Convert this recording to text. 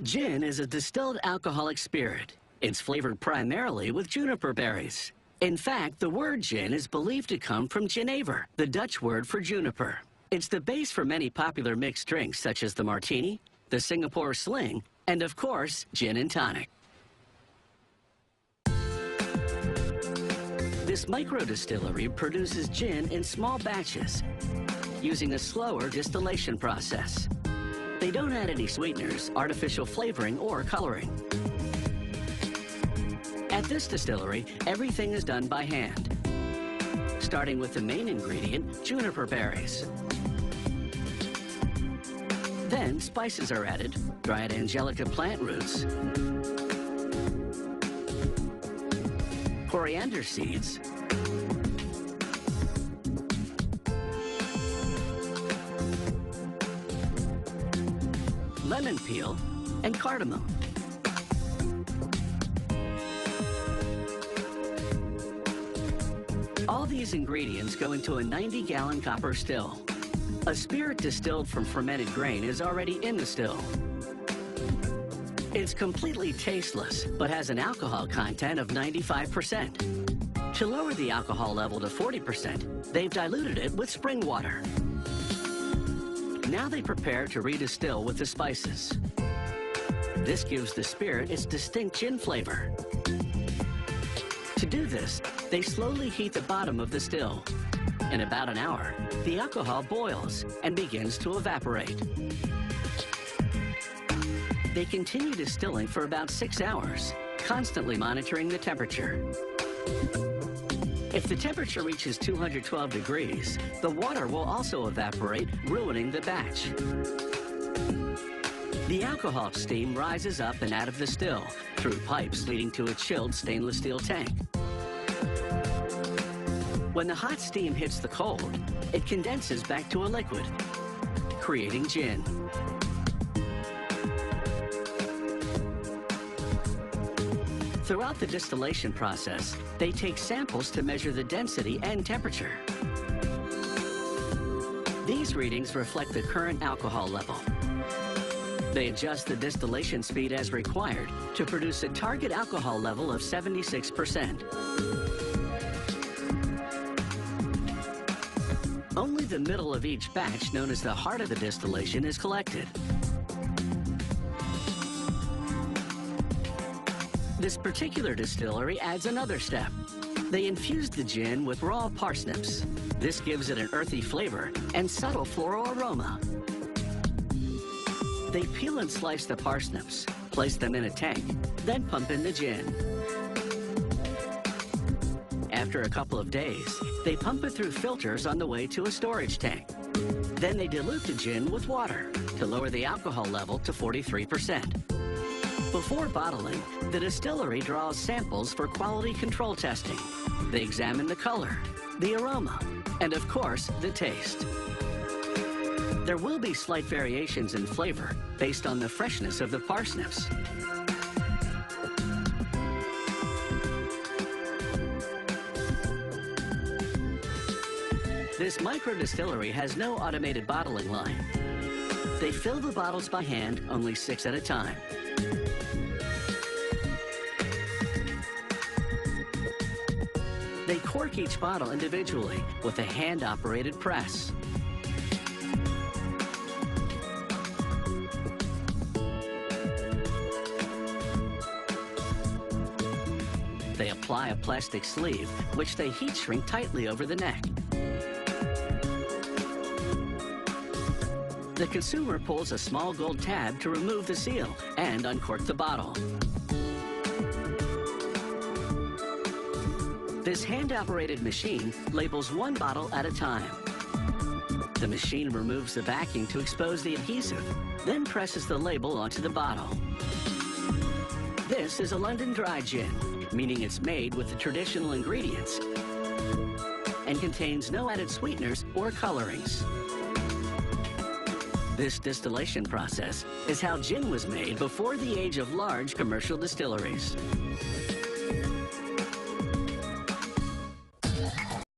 Gin is a distilled alcoholic spirit. It's flavored primarily with juniper berries. In fact, the word gin is believed to come from jenever, the Dutch word for juniper. It's the base for many popular mixed drinks such as the martini, the Singapore sling, and of course, gin and tonic. This microdistillery produces gin in small batches using a slower distillation process. They don't add any sweeteners, artificial flavoring, or coloring. At this distillery, everything is done by hand, starting with the main ingredient, juniper berries. Then spices are added, dried angelica plant roots, coriander seeds, lemon peel, and cardamom. All these ingredients go into a 90-gallon copper still. A spirit distilled from fermented grain is already in the still. It's completely tasteless, but has an alcohol content of 95%. To lower the alcohol level to 40%, they've diluted it with spring water. Now they prepare to redistill with the spices. This gives the spirit its distinct gin flavor. To do this, they slowly heat the bottom of the still. In about an hour, the alcohol boils and begins to evaporate. They continue distilling for about 6 hours, constantly monitoring the temperature. If the temperature reaches 212 degrees, the water will also evaporate, ruining the batch. The alcohol steam rises up and out of the still through pipes leading to a chilled stainless steel tank. When the hot steam hits the cold, it condenses back to a liquid, creating gin. Throughout the distillation process, they take samples to measure the density and temperature. These readings reflect the current alcohol level. They adjust the distillation speed as required to produce a target alcohol level of 76%. Only the middle of each batch, known as the heart of the distillation, is collected. This particular distillery adds another step. They infuse the gin with raw parsnips. This gives it an earthy flavor and subtle floral aroma. They peel and slice the parsnips, place them in a tank, then pump in the gin. After a couple of days, they pump it through filters on the way to a storage tank. Then they dilute the gin with water to lower the alcohol level to 43%. Before bottling, the distillery draws samples for quality control testing. They examine the color, the aroma, and of course, the taste. There will be slight variations in flavor based on the freshness of the parsnips. This microdistillery has no automated bottling line. They fill the bottles by hand, only 6 at a time. They cork each bottle individually with a hand-operated press. They apply a plastic sleeve, which they heat shrink tightly over the neck. The consumer pulls a small gold tab to remove the seal and uncork the bottle. This hand-operated machine labels one bottle at a time. The machine removes the backing to expose the adhesive, then presses the label onto the bottle. This is a London Dry Gin, meaning it's made with the traditional ingredients and contains no added sweeteners or colorings. This distillation process is how gin was made before the age of large commercial distilleries.